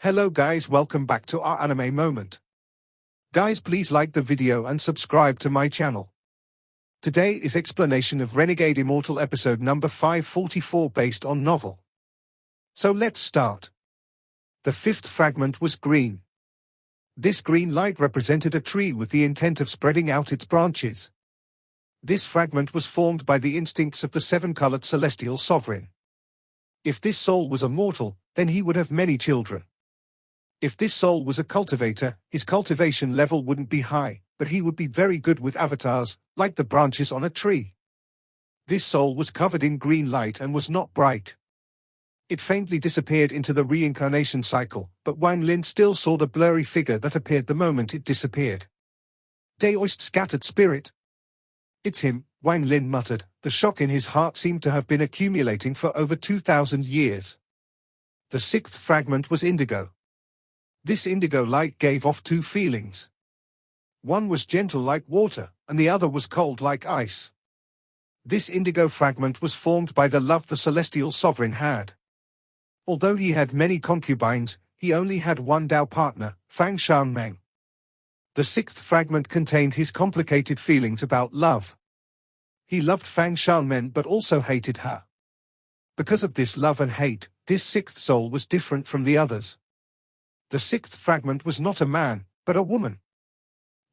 Hello guys, welcome back to our anime moment. Guys, please like the video and subscribe to my channel. Today is explanation of Renegade Immortal episode number 544 based on novel. So let's start. The fifth fragment was green. This green light represented a tree with the intent of spreading out its branches. This fragment was formed by the instincts of the seven-colored celestial sovereign. If this soul was a mortal, then he would have many children. If this soul was a cultivator, his cultivation level wouldn't be high, but he would be very good with avatars, like the branches on a tree. This soul was covered in green light and was not bright. It faintly disappeared into the reincarnation cycle, but Wang Lin still saw the blurry figure that appeared the moment it disappeared. Daoist scattered spirit. It's him, Wang Lin muttered. The shock in his heart seemed to have been accumulating for over 2,000 years. The sixth fragment was indigo. This indigo light gave off two feelings. One was gentle like water, and the other was cold like ice. This indigo fragment was formed by the love the celestial sovereign had. Although he had many concubines, he only had one Dao partner, Fang Shanmeng. The sixth fragment contained his complicated feelings about love. He loved Fang Shanmeng but also hated her. Because of this love and hate, this sixth soul was different from the others. The sixth fragment was not a man, but a woman.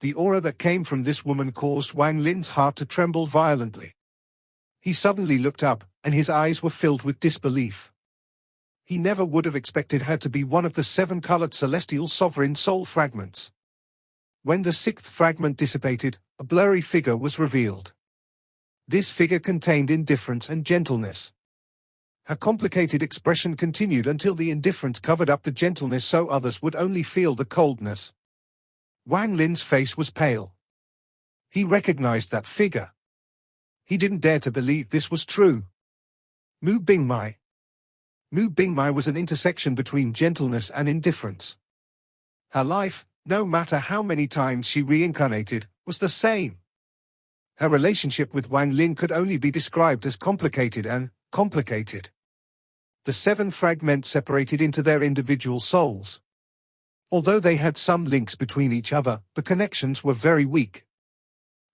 The aura that came from this woman caused Wang Lin's heart to tremble violently. He suddenly looked up, and his eyes were filled with disbelief. He never would have expected her to be one of the seven-colored celestial sovereign soul fragments. When the sixth fragment dissipated, a blurry figure was revealed. This figure contained indifference and gentleness. Her complicated expression continued until the indifference covered up the gentleness so others would only feel the coldness. Wang Lin's face was pale. He recognized that figure. He didn't dare to believe this was true. Mu Bingmai. Mu Bingmai was an intersection between gentleness and indifference. Her life, no matter how many times she reincarnated, was the same. Her relationship with Wang Lin could only be described as complicated and complicated. The seven fragments separated into their individual souls. Although they had some links between each other, the connections were very weak.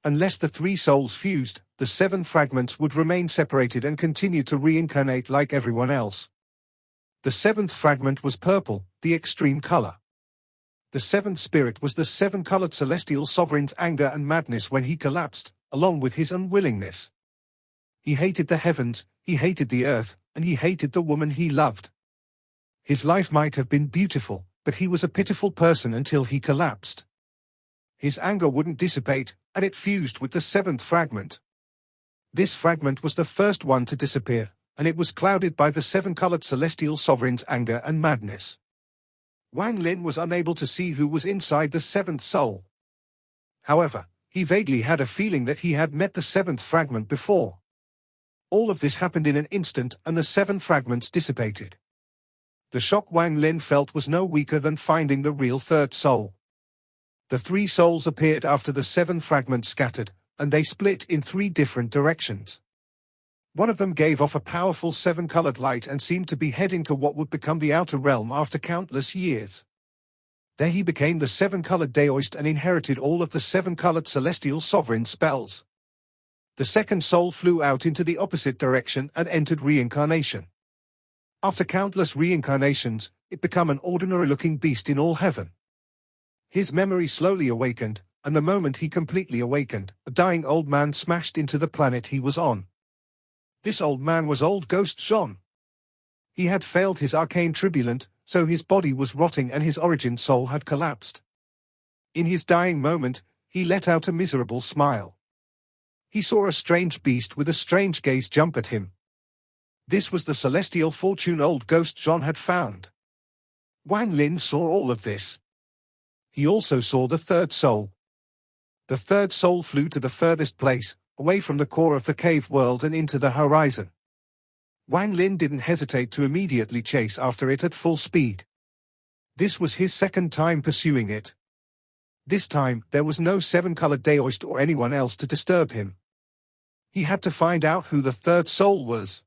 Unless the three souls fused, the seven fragments would remain separated and continue to reincarnate like everyone else. The seventh fragment was purple, the extreme color. The seventh spirit was the seven-colored celestial sovereign's anger and madness when he collapsed, along with his unwillingness. He hated the heavens, he hated the earth, and he hated the woman he loved. His life might have been beautiful, but he was a pitiful person until he collapsed. His anger wouldn't dissipate, and it fused with the seventh fragment. This fragment was the first one to disappear, and it was clouded by the seven-colored celestial sovereign's anger and madness. Wang Lin was unable to see who was inside the seventh soul. However, he vaguely had a feeling that he had met the seventh fragment before. All of this happened in an instant, and the seven fragments dissipated. The shock Wang Lin felt was no weaker than finding the real third soul. The three souls appeared after the seven fragments scattered, and they split in three different directions. One of them gave off a powerful seven-colored light and seemed to be heading to what would become the outer realm after countless years. There he became the seven-colored Daoist and inherited all of the seven-colored celestial sovereign spells. The second soul flew out into the opposite direction and entered reincarnation. After countless reincarnations, it became an ordinary-looking beast in all heaven. His memory slowly awakened, and the moment he completely awakened, a dying old man smashed into the planet he was on. This old man was Old Ghost John. He had failed his arcane tribulant, so his body was rotting and his origin soul had collapsed. In his dying moment, he let out a miserable smile. He saw a strange beast with a strange gaze jump at him. This was the celestial fortune Old Ghost John had found. Wang Lin saw all of this. He also saw the third soul. The third soul flew to the furthest place, away from the core of the cave world and into the horizon. Wang Lin didn't hesitate to immediately chase after it at full speed. This was his second time pursuing it. This time, there was no seven-colored Daoist or anyone else to disturb him. He had to find out who the third soul was.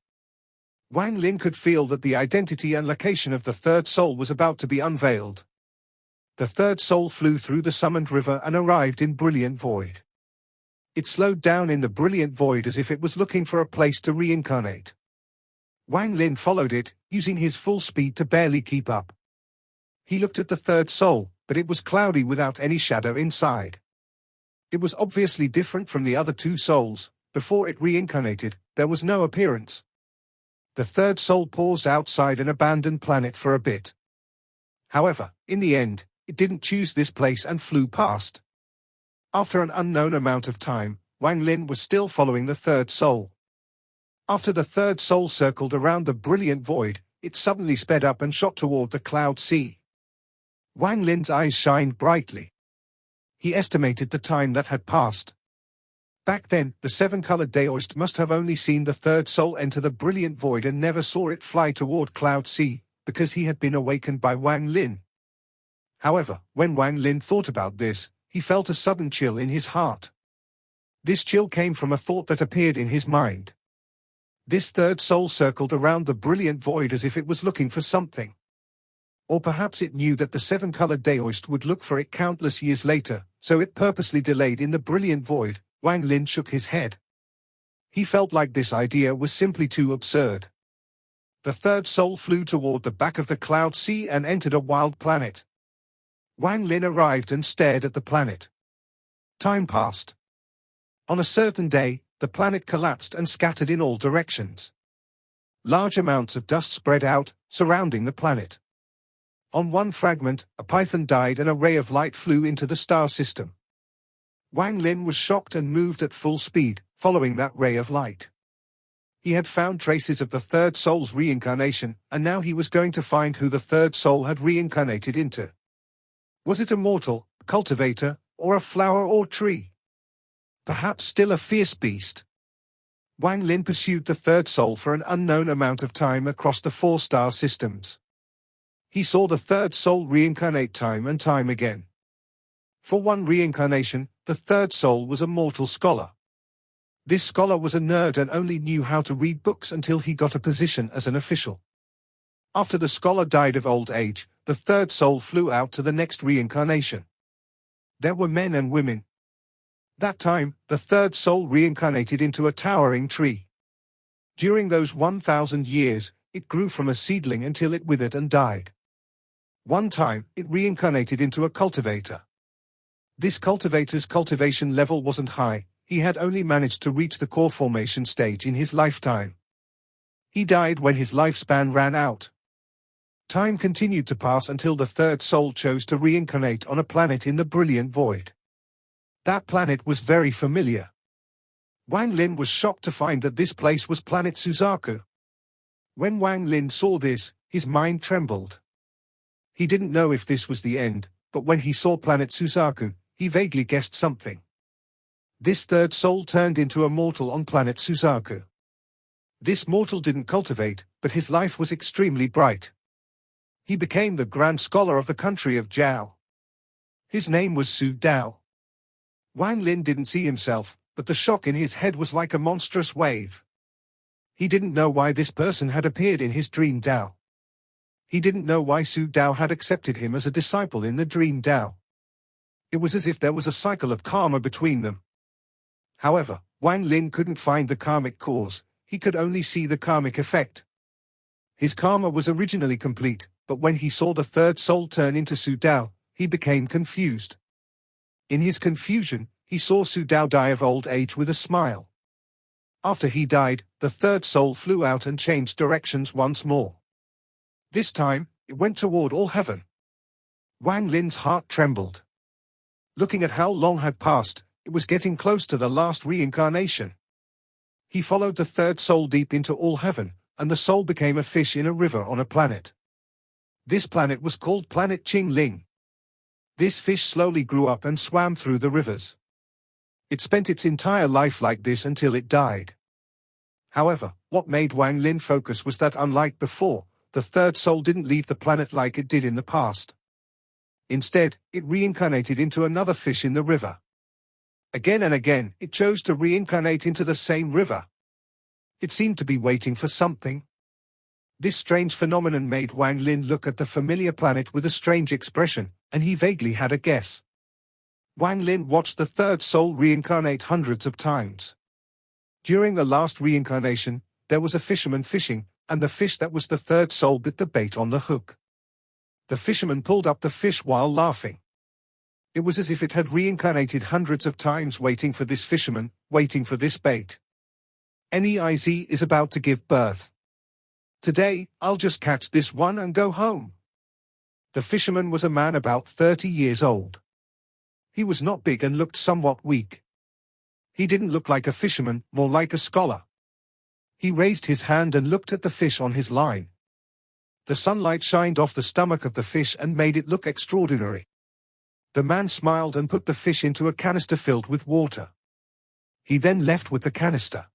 Wang Lin could feel that the identity and location of the third soul was about to be unveiled. The third soul flew through the summoned river and arrived in Brilliant Void. It slowed down in the Brilliant Void as if it was looking for a place to reincarnate. Wang Lin followed it, using his full speed to barely keep up. He looked at the third soul, but it was cloudy without any shadow inside. It was obviously different from the other two souls. Before it reincarnated, there was no appearance. The third soul paused outside an abandoned planet for a bit. However, in the end, it didn't choose this place and flew past. After an unknown amount of time, Wang Lin was still following the third soul. After the third soul circled around the Brilliant Void, it suddenly sped up and shot toward the cloud sea. Wang Lin's eyes shined brightly. He estimated the time that had passed. Back then, the seven-colored Daoist must have only seen the third soul enter the Brilliant Void and never saw it fly toward Cloud Sea, because he had been awakened by Wang Lin. However, when Wang Lin thought about this, he felt a sudden chill in his heart. This chill came from a thought that appeared in his mind. This third soul circled around the Brilliant Void as if it was looking for something. Or perhaps it knew that the seven-colored Daoist would look for it countless years later, so it purposely delayed in the Brilliant Void. Wang Lin shook his head. He felt like this idea was simply too absurd. The third soul flew toward the back of the cloud sea and entered a wild planet. Wang Lin arrived and stared at the planet. Time passed. On a certain day, the planet collapsed and scattered in all directions. Large amounts of dust spread out, surrounding the planet. On one fragment, a python died and a ray of light flew into the star system. Wang Lin was shocked and moved at full speed, following that ray of light. He had found traces of the third soul's reincarnation, and now he was going to find who the third soul had reincarnated into. Was it a mortal, a cultivator, or a flower or tree? Perhaps still a fierce beast. Wang Lin pursued the third soul for an unknown amount of time across the 4-star systems. He saw the third soul reincarnate time and time again. For one reincarnation, the third soul was a mortal scholar. This scholar was a nerd and only knew how to read books until he got a position as an official. After the scholar died of old age, the third soul flew out to the next reincarnation. There were men and women. That time, the third soul reincarnated into a towering tree. During those 1,000 years, it grew from a seedling until it withered and died. One time, it reincarnated into a cultivator. This cultivator's cultivation level wasn't high. He had only managed to reach the core formation stage in his lifetime. He died when his lifespan ran out. Time continued to pass until the third soul chose to reincarnate on a planet in the Brilliant Void. That planet was very familiar. Wang Lin was shocked to find that this place was planet Suzaku. When Wang Lin saw this, his mind trembled. He didn't know if this was the end, but when he saw planet Suzaku, he vaguely guessed something. This third soul turned into a mortal on planet Suzaku. This mortal didn't cultivate, but his life was extremely bright. He became the grand scholar of the country of Zhao. His name was Su Dao. Wang Lin didn't see himself, but the shock in his head was like a monstrous wave. He didn't know why this person had appeared in his dream Dao. He didn't know why Su Dao had accepted him as a disciple in the dream Dao. It was as if there was a cycle of karma between them. However, Wang Lin couldn't find the karmic cause, he could only see the karmic effect. His karma was originally complete, but when he saw the third soul turn into Su Dao, he became confused. In his confusion, he saw Su Dao die of old age with a smile. After he died, the third soul flew out and changed directions once more. This time, it went toward all heaven. Wang Lin's heart trembled. Looking at how long had passed, it was getting close to the last reincarnation. He followed the third soul deep into all heaven, and the soul became a fish in a river on a planet. This planet was called Planet Qingling. This fish slowly grew up and swam through the rivers. It spent its entire life like this until it died. However, what made Wang Lin focus was that unlike before, the third soul didn't leave the planet like it did in the past. Instead, it reincarnated into another fish in the river. Again and again, it chose to reincarnate into the same river. It seemed to be waiting for something. This strange phenomenon made Wang Lin look at the familiar planet with a strange expression, and he vaguely had a guess. Wang Lin watched the third soul reincarnate hundreds of times. During the last reincarnation, there was a fisherman fishing, and the fish that was the third soul bit the bait on the hook. The fisherman pulled up the fish while laughing. It was as if it had reincarnated hundreds of times waiting for this fisherman, waiting for this bait. NEIZ is about to give birth. Today, I'll just catch this one and go home. The fisherman was a man about 30 years old. He was not big and looked somewhat weak. He didn't look like a fisherman, more like a scholar. He raised his hand and looked at the fish on his line. The sunlight shined off the stomach of the fish and made it look extraordinary. The man smiled and put the fish into a canister filled with water. He then left with the canister.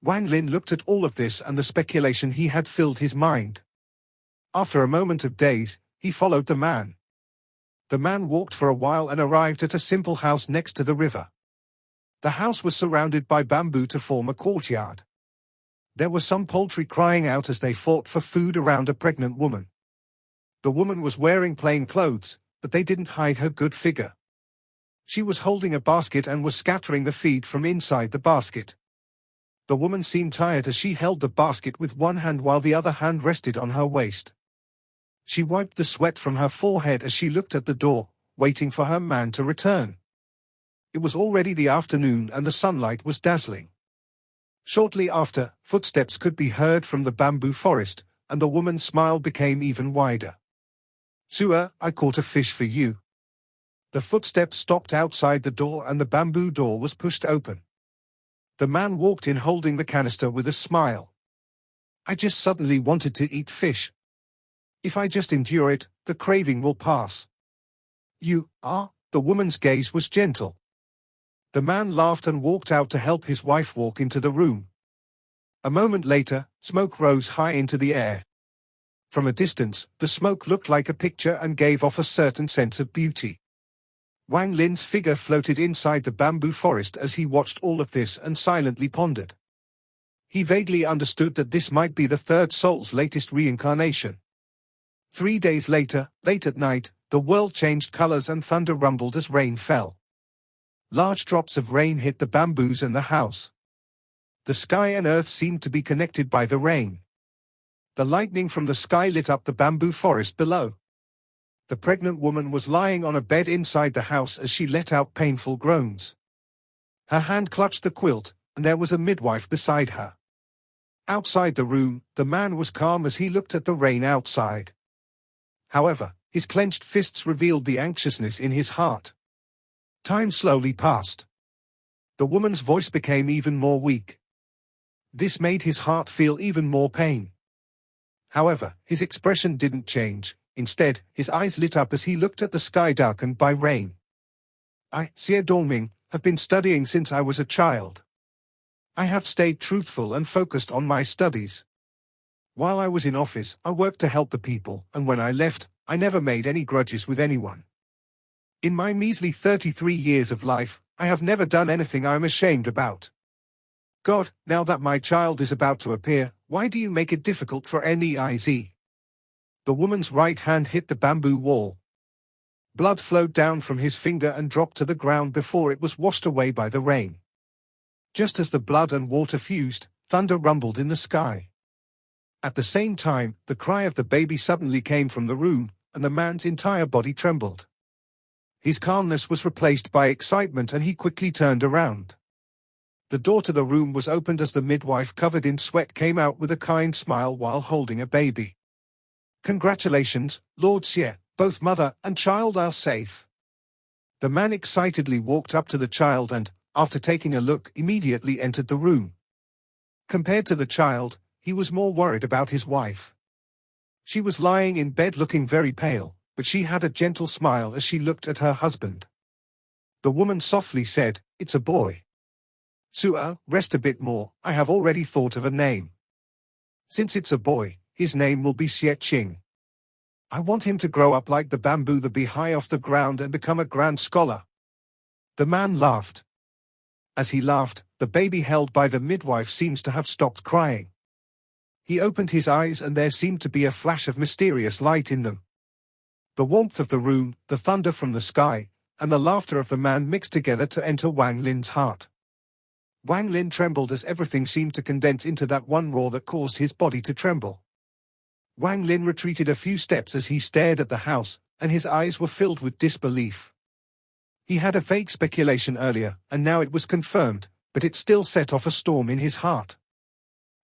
Wang Lin looked at all of this and the speculation he had filled his mind. After a moment of daze, he followed the man. The man walked for a while and arrived at a simple house next to the river. The house was surrounded by bamboo to form a courtyard. There were some poultry crying out as they fought for food around a pregnant woman. The woman was wearing plain clothes, but they didn't hide her good figure. She was holding a basket and was scattering the feed from inside the basket. The woman seemed tired as she held the basket with one hand while the other hand rested on her waist. She wiped the sweat from her forehead as she looked at the door, waiting for her man to return. It was already the afternoon and the sunlight was dazzling. Shortly after, footsteps could be heard from the bamboo forest, and the woman's smile became even wider. "Sua, I caught a fish for you." The footsteps stopped outside the door and the bamboo door was pushed open. The man walked in holding the canister with a smile. "I just suddenly wanted to eat fish. If I just endure it, the craving will pass." "You are?" The woman's gaze was gentle. The man laughed and walked out to help his wife walk into the room. A moment later, smoke rose high into the air. From a distance, the smoke looked like a picture and gave off a certain sense of beauty. Wang Lin's figure floated inside the bamboo forest as he watched all of this and silently pondered. He vaguely understood that this might be the third soul's latest reincarnation. 3 days later, late at night, the world changed colors and thunder rumbled as rain fell. Large drops of rain hit the bamboos and the house. The sky and earth seemed to be connected by the rain. The lightning from the sky lit up the bamboo forest below. The pregnant woman was lying on a bed inside the house as she let out painful groans. Her hand clutched the quilt, and there was a midwife beside her. Outside the room, the man was calm as he looked at the rain outside. However, his clenched fists revealed the anxiousness in his heart. Time slowly passed. The woman's voice became even more weak. This made his heart feel even more pain. However, his expression didn't change. Instead, his eyes lit up as he looked at the sky darkened by rain. "I, Xie Dongming, have been studying since I was a child. I have stayed truthful and focused on my studies. While I was in office, I worked to help the people, and when I left, I never made any grudges with anyone. In my measly 33 years of life, I have never done anything I am ashamed about. God, now that my child is about to appear, why do you make it difficult for NEIZ?" The woman's right hand hit the bamboo wall. Blood flowed down from his finger and dropped to the ground before it was washed away by the rain. Just as the blood and water fused, thunder rumbled in the sky. At the same time, the cry of the baby suddenly came from the room, and the man's entire body trembled. His calmness was replaced by excitement and he quickly turned around. The door to the room was opened as the midwife covered in sweat came out with a kind smile while holding a baby. "Congratulations, Lord Xie, both mother and child are safe." The man excitedly walked up to the child and, after taking a look, immediately entered the room. Compared to the child, he was more worried about his wife. She was lying in bed looking very pale, but she had a gentle smile as she looked at her husband. The woman softly said, "It's a boy. Sua, rest a bit more, I have already thought of a name. Since it's a boy, his name will be Xie Qing. I want him to grow up like the bamboo that be high off the ground and become a grand scholar." The man laughed. As he laughed, the baby held by the midwife seems to have stopped crying. He opened his eyes and there seemed to be a flash of mysterious light in them. The warmth of the room, the thunder from the sky, and the laughter of the man mixed together to enter Wang Lin's heart. Wang Lin trembled as everything seemed to condense into that one roar that caused his body to tremble. Wang Lin retreated a few steps as he stared at the house, and his eyes were filled with disbelief. He had a vague speculation earlier, and now it was confirmed, but it still set off a storm in his heart.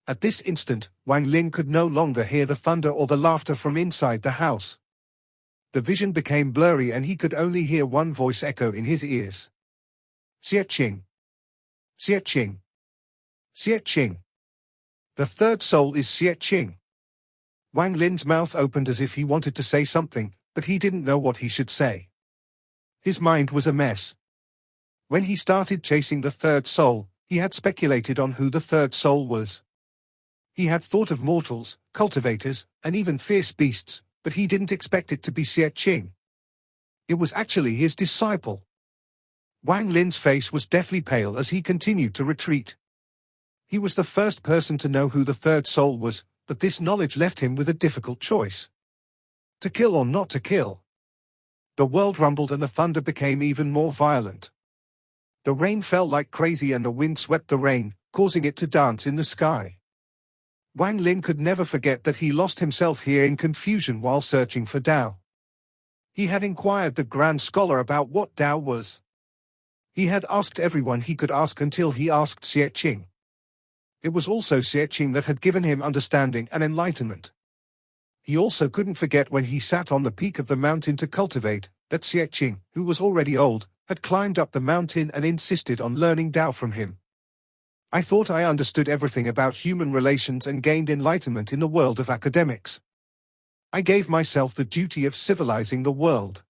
At this instant, Wang Lin could no longer hear the thunder or the laughter from inside the house. The vision became blurry and he could only hear one voice echo in his ears. Xie Qing. Xie Qing. Xie Qing. The third soul is Xie Qing. Wang Lin's mouth opened as if he wanted to say something, but he didn't know what he should say. His mind was a mess. When he started chasing the third soul, he had speculated on who the third soul was. He had thought of mortals, cultivators, and even fierce beasts, but he didn't expect it to be Xie Qing. It was actually his disciple. Wang Lin's face was deathly pale as he continued to retreat. He was the first person to know who the third soul was, but this knowledge left him with a difficult choice. To kill or not to kill. The world rumbled and the thunder became even more violent. The rain fell like crazy and the wind swept the rain, causing it to dance in the sky. Wang Lin could never forget that he lost himself here in confusion while searching for Tao. He had inquired the Grand Scholar about what Tao was. He had asked everyone he could ask until he asked Xie Qing. It was also Xie Qing that had given him understanding and enlightenment. He also couldn't forget when he sat on the peak of the mountain to cultivate, that Xie Qing, who was already old, had climbed up the mountain and insisted on learning Tao from him. I thought I understood everything about human relations and gained enlightenment in the world of academics. I gave myself the duty of civilizing the world.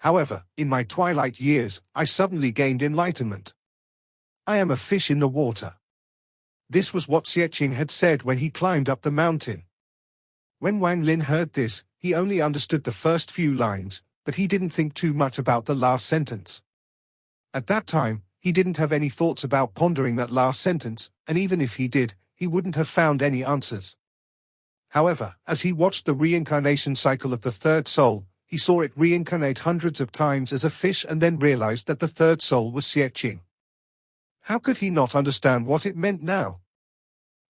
However, in my twilight years, I suddenly gained enlightenment. I am a fish in the water. This was what Xie Qing had said when he climbed up the mountain. When Wang Lin heard this, he only understood the first few lines, but he didn't think too much about the last sentence. At that time, he didn't have any thoughts about pondering that last sentence, and even if he did, he wouldn't have found any answers. However, as he watched the reincarnation cycle of the third soul, he saw it reincarnate hundreds of times as a fish and then realized that the third soul was Xie Qing. How could he not understand what it meant now?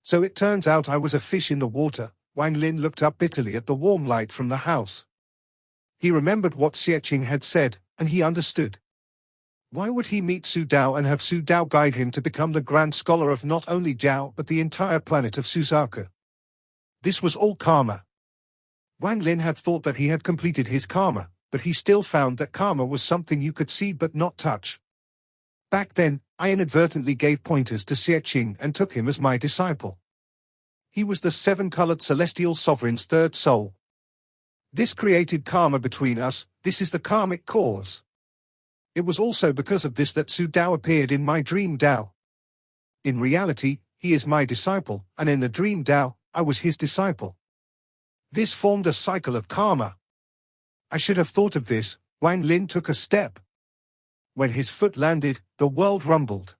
So it turns out I was a fish in the water. Wang Lin looked up bitterly at the warm light from the house. He remembered what Xie Qing had said, and he understood. Why would he meet Su Dao and have Su Dao guide him to become the Grand Scholar of not only Jiao but the entire planet of Suzaku? This was all karma. Wang Lin had thought that he had completed his karma, but he still found that karma was something you could see but not touch. Back then, I inadvertently gave pointers to Xie Qing and took him as my disciple. He was the seven-colored celestial sovereign's third soul. This created karma between us. This is the karmic cause. It was also because of this that Su Dao appeared in my dream Dao. In reality, he is my disciple, and in the dream Dao, I was his disciple. This formed a cycle of karma. I should have thought of this. Wang Lin took a step. When his foot landed, the world rumbled.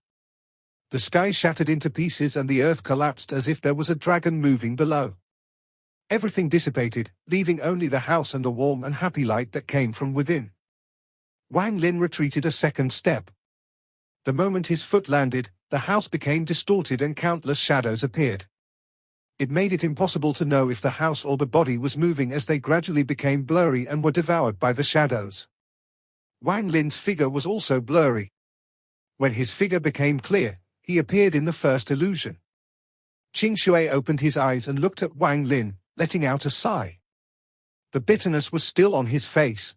The sky shattered into pieces and the earth collapsed as if there was a dragon moving below. Everything dissipated, leaving only the house and the warm and happy light that came from within. Wang Lin retreated a second step. The moment his foot landed, the house became distorted and countless shadows appeared. It made it impossible to know if the house or the body was moving as they gradually became blurry and were devoured by the shadows. Wang Lin's figure was also blurry. When his figure became clear, he appeared in the first illusion. Qing Shui opened his eyes and looked at Wang Lin, letting out a sigh. The bitterness was still on his face.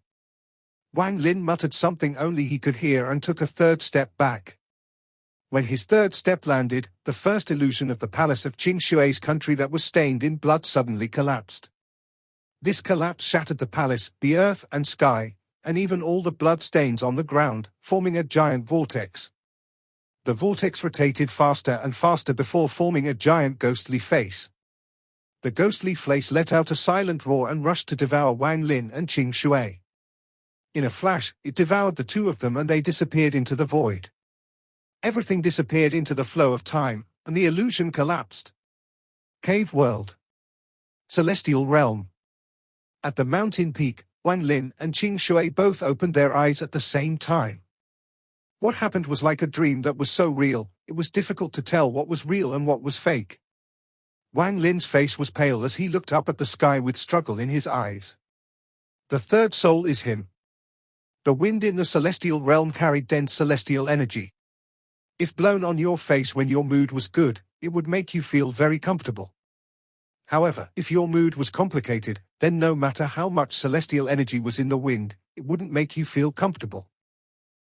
Wang Lin muttered something only he could hear and took a third step back. When his third step landed, the first illusion of the palace of Qing Shui's country that was stained in blood suddenly collapsed. This collapse shattered the palace, the earth and sky, and even all the blood stains on the ground, forming a giant vortex. The vortex rotated faster and faster before forming a giant ghostly face. The ghostly face let out a silent roar and rushed to devour Wang Lin and Qing Shui. In a flash, it devoured the two of them and they disappeared into the void. Everything disappeared into the flow of time, and the illusion collapsed. Cave world. Celestial realm. At the mountain peak, Wang Lin and Qing Shui both opened their eyes at the same time. What happened was like a dream that was so real, it was difficult to tell what was real and what was fake. Wang Lin's face was pale as he looked up at the sky with struggle in his eyes. The third soul is him. The wind in the celestial realm carried dense celestial energy. If blown on your face when your mood was good, it would make you feel very comfortable. However, if your mood was complicated, then no matter how much celestial energy was in the wind, it wouldn't make you feel comfortable.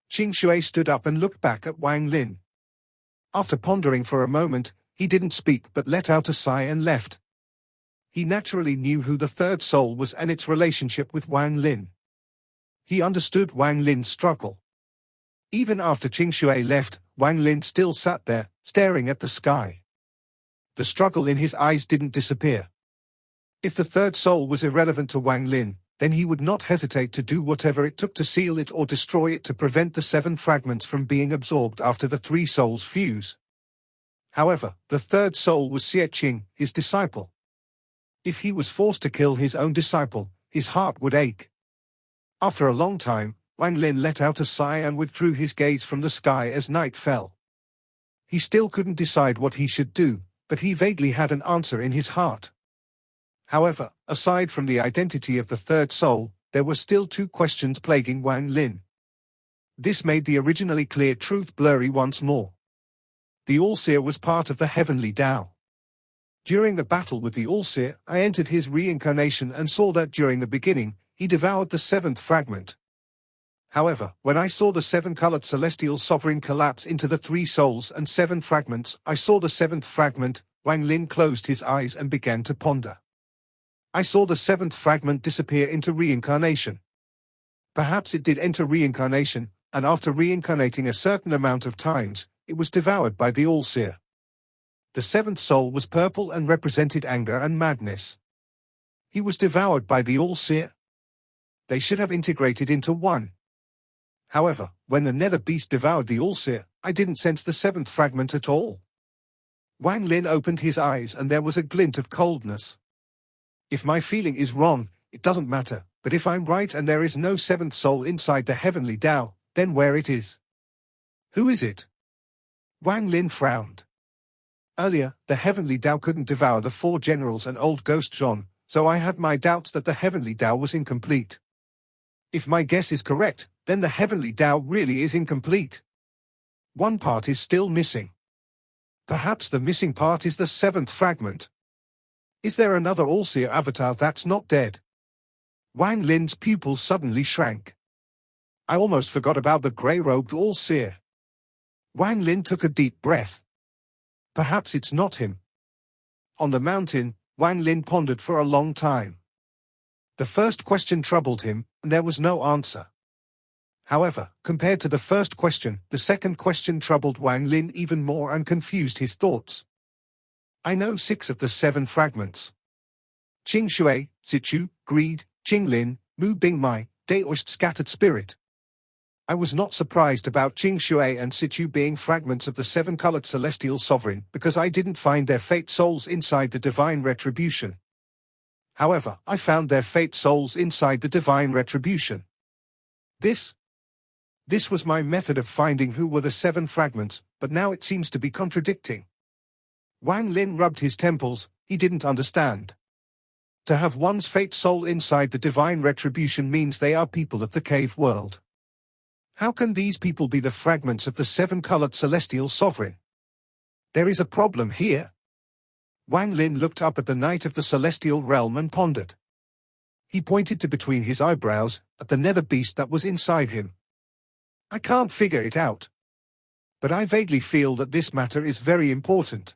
Qing Shui stood up and looked back at Wang Lin. After pondering for a moment, he didn't speak but let out a sigh and left. He naturally knew who the third soul was and its relationship with Wang Lin. He understood Wang Lin's struggle. Even after Qing Shui left, Wang Lin still sat there, staring at the sky. The struggle in his eyes didn't disappear. If the third soul was irrelevant to Wang Lin, then he would not hesitate to do whatever it took to seal it or destroy it to prevent the 7 fragments from being absorbed after the 3 souls fuse. However, the third soul was Xie Qing, his disciple. If he was forced to kill his own disciple, his heart would ache. After a long time, Wang Lin let out a sigh and withdrew his gaze from the sky as night fell. He still couldn't decide what he should do, but he vaguely had an answer in his heart. However, aside from the identity of the third soul, there were still 2 questions plaguing Wang Lin. This made the originally clear truth blurry once more. The All-Seer was part of the heavenly Tao. During the battle with the All-Seer, I entered his reincarnation and saw that during the beginning, he devoured the 7th fragment. However, when I saw the 7-colored celestial sovereign collapse into the 3 souls and 7 fragments, I saw the 7th fragment. Wang Lin closed his eyes and began to ponder. I saw the 7th fragment disappear into reincarnation. Perhaps it did enter reincarnation, and after reincarnating a certain amount of times, it was devoured by the All-Seer. The 7th soul was purple and represented anger and madness. He was devoured by the All-Seer. They should have integrated into one. However, when the nether beast devoured the All-Seer, I didn't sense the 7th fragment at all. Wang Lin opened his eyes and there was a glint of coldness. If my feeling is wrong, it doesn't matter, but if I'm right and there is no 7th soul inside the heavenly Tao, then where it is? Who is it? Wang Lin frowned. Earlier, the heavenly Tao couldn't devour the 4 generals and old ghost John, so I had my doubts that the heavenly Tao was incomplete. If my guess is correct, then the heavenly Tao really is incomplete. One part is still missing. Perhaps the missing part is the 7th fragment. Is there another All-Seer avatar that's not dead? Wang Lin's pupils suddenly shrank. I almost forgot about the grey-robed All-Seer. Wang Lin took a deep breath. Perhaps it's not him. On the mountain, Wang Lin pondered for a long time. The first question troubled him, and there was no answer. However, compared to the first question, the second question troubled Wang Lin even more and confused his thoughts. I know 6 of the 7 fragments. Qing Shui, Sichu, Greed, Qing Lin, Mu Bingmai, Daoist Scattered Spirit. I was not surprised about Qing Shui and Sichu being fragments of the 7-colored celestial sovereign because I didn't find their fate souls inside the divine retribution. However, I found their fate souls inside the divine retribution. This was my method of finding who were the 7 fragments, but now it seems to be contradicting. Wang Lin rubbed his temples. He didn't understand. To have one's fate soul inside the divine retribution means they are people of the cave world. How can these people be the fragments of the 7-colored celestial sovereign? There is a problem here. Wang Lin looked up at the night of the celestial realm and pondered. He pointed to between his eyebrows, at the nether beast that was inside him. I can't figure it out. But I vaguely feel that this matter is very important.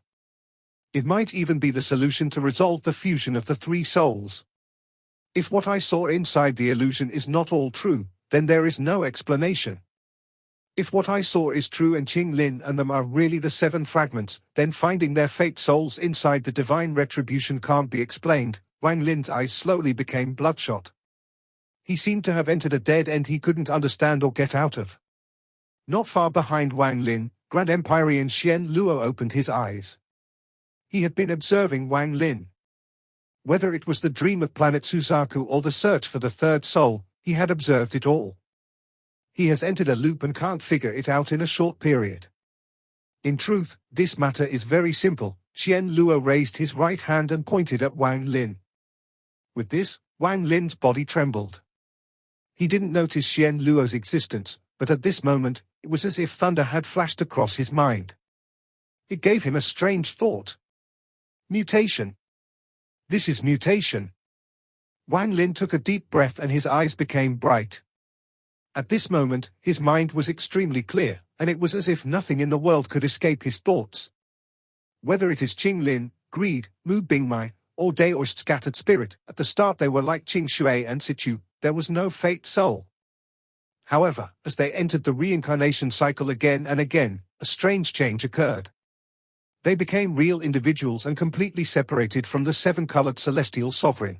It might even be the solution to resolve the fusion of the 3 souls. If what I saw inside the illusion is not all true, then there is no explanation. If what I saw is true and Qing Lin and them are really the 7 fragments, then finding their fate souls inside the divine retribution can't be explained. Wang Lin's eyes slowly became bloodshot. He seemed to have entered a dead end he couldn't understand or get out of. Not far behind Wang Lin, Grand Empyrean Xian Luo opened his eyes. He had been observing Wang Lin. Whether it was the dream of planet Suzaku or the search for the third soul, he had observed it all. He has entered a loop and can't figure it out in a short period. In truth, this matter is very simple. Xian Luo raised his right hand and pointed at Wang Lin. With this, Wang Lin's body trembled. He didn't notice Xian Luo's existence, but at this moment, it was as if thunder had flashed across his mind. It gave him a strange thought. Mutation. This is mutation. Wang Lin took a deep breath and his eyes became bright. At this moment, his mind was extremely clear, and it was as if nothing in the world could escape his thoughts. Whether it is Qing Lin, greed, Mu Bingmai, or Daoist scattered spirit, at the start they were like Qing Shui and Situ, there was no fate soul. However, as they entered the reincarnation cycle again and again, a strange change occurred. They became real individuals and completely separated from the seven-colored celestial sovereign.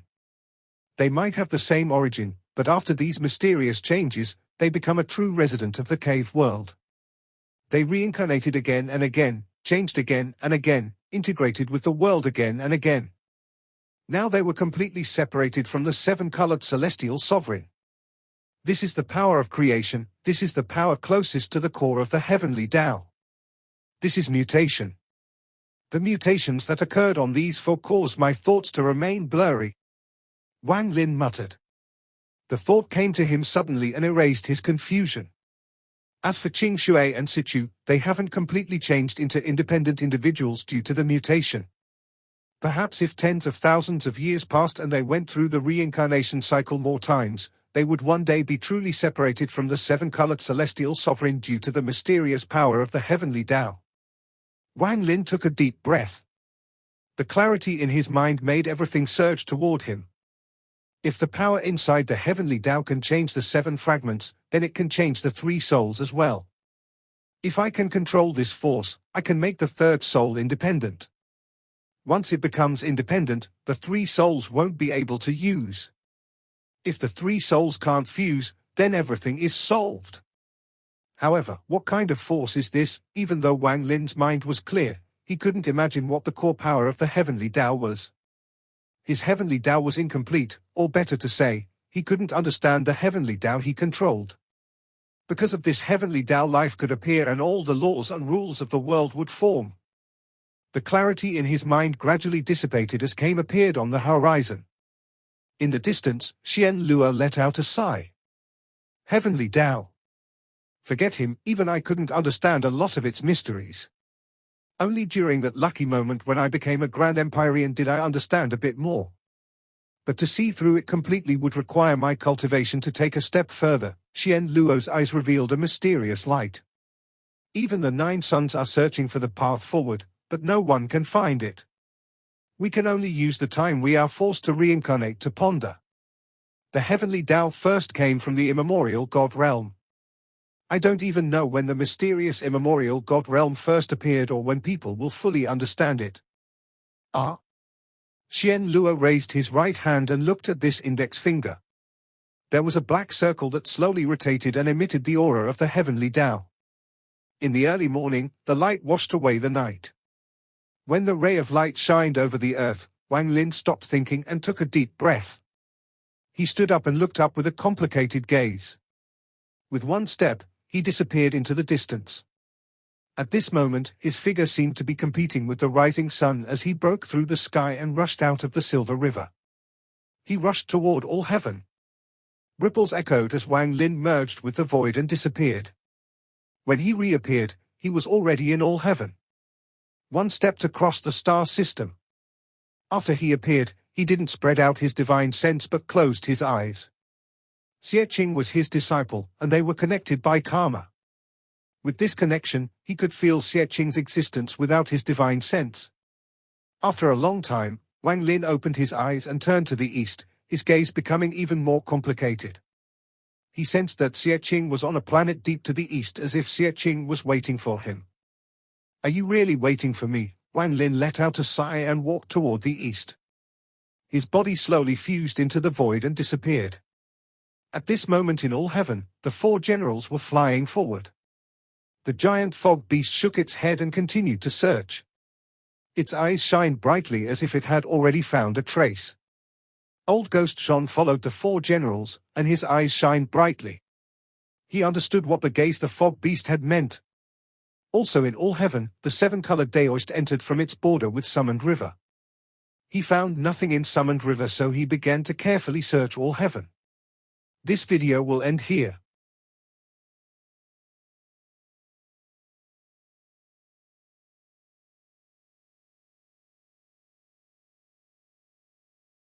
They might have the same origin, but after these mysterious changes, they become a true resident of the cave world. They reincarnated again and again, changed again and again, integrated with the world again and again. Now they were completely separated from the seven-colored celestial sovereign. This is the power of creation, this is the power closest to the core of the heavenly Tao. This is mutation. The mutations that occurred on these four caused my thoughts to remain blurry. Wang Lin muttered. The thought came to him suddenly and erased his confusion. As for Qing Shui and Situ, they haven't completely changed into independent individuals due to the mutation. Perhaps if tens of thousands of years passed and they went through the reincarnation cycle more times, they would one day be truly separated from the seven-colored celestial sovereign due to the mysterious power of the heavenly Tao. Wang Lin took a deep breath. The clarity in his mind made everything surge toward him. If the power inside the heavenly Tao can change the seven fragments, then it can change the three souls as well. If I can control this force, I can make the third soul independent. Once it becomes independent, the three souls won't be able to use. If the three souls can't fuse, then everything is solved. However, what kind of force is this? Even though Wang Lin's mind was clear, he couldn't imagine what the core power of the heavenly Tao was. His heavenly Tao was incomplete, or better to say, he couldn't understand the heavenly Tao he controlled. Because of this heavenly Tao, life could appear and all the laws and rules of the world would form. The clarity in his mind gradually dissipated as Came appeared on the horizon. In the distance, Xian Luo let out a sigh. Heavenly Tao. Forget him, even I couldn't understand a lot of its mysteries. Only during that lucky moment when I became a Grand Empyrean did I understand a bit more. But to see through it completely would require my cultivation to take a step further. Xian Luo's eyes revealed a mysterious light. Even the 9 suns are searching for the path forward, but no one can find it. We can only use the time we are forced to reincarnate to ponder. The heavenly Tao first came from the immemorial God realm. I don't even know when the mysterious immemorial God realm first appeared or when people will fully understand it. Ah? Xian Luo raised his right hand and looked at this index finger. There was a black circle that slowly rotated and emitted the aura of the heavenly Tao. In the early morning, the light washed away the night. When the ray of light shined over the earth, Wang Lin stopped thinking and took a deep breath. He stood up and looked up with a complicated gaze. With one step, he disappeared into the distance. At this moment, his figure seemed to be competing with the rising sun as he broke through the sky and rushed out of the silver river. He rushed toward all heaven. Ripples echoed as Wang Lin merged with the void and disappeared. When he reappeared, he was already in all heaven. One step to cross the star system. After he appeared, he didn't spread out his divine sense but closed his eyes. Xie Qing was his disciple, and they were connected by karma. With this connection, he could feel Xie Qing's existence without his divine sense. After a long time, Wang Lin opened his eyes and turned to the east, his gaze becoming even more complicated. He sensed that Xie Qing was on a planet deep to the east, as if Xie Qing was waiting for him. Are you really waiting for me? Wang Lin let out a sigh and walked toward the east. His body slowly fused into the void and disappeared. At this moment in all heaven, the 4 generals were flying forward. The giant fog beast shook its head and continued to search. Its eyes shined brightly as if it had already found a trace. Old Ghost John followed the 4 generals, and his eyes shined brightly. He understood what the gaze the fog beast had meant. Also in all heaven, the 7-colored Daoist entered from its border with Summoned River. He found nothing in Summoned River, so he began to carefully search all heaven. This video will end here.